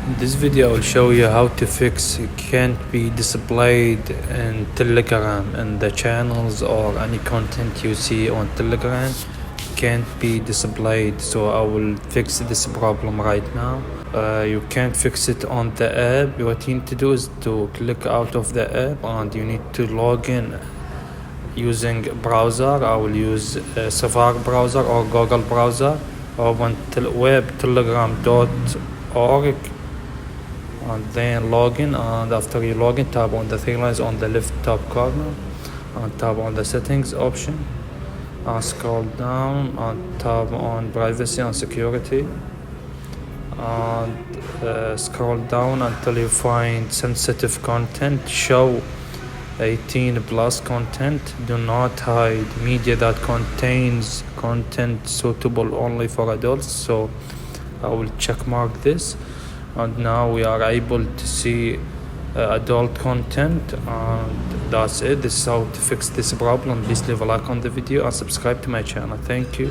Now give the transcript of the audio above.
In this video I will show you how to fix can't be displayed in Telegram, and the channels or any content you see on Telegram can't be displayed. So I will fix this problem right now. You can't fix it on the app. What you need to do is to click out of the app and you need to log in using browser. I will use Safari browser or Google browser. Open web.telegram.org and then login, and after you log in, tap on the three lines on the left top corner and tap on the settings option and scroll down and tap on privacy and security and scroll down until you find sensitive content. Show 18 plus content. Do not hide media that contains content suitable only for adults. So I will check mark this, and now we are able to see adult content, and that's it. This is how to fix this problem. Please leave a like on the video and subscribe to my channel. Thank you.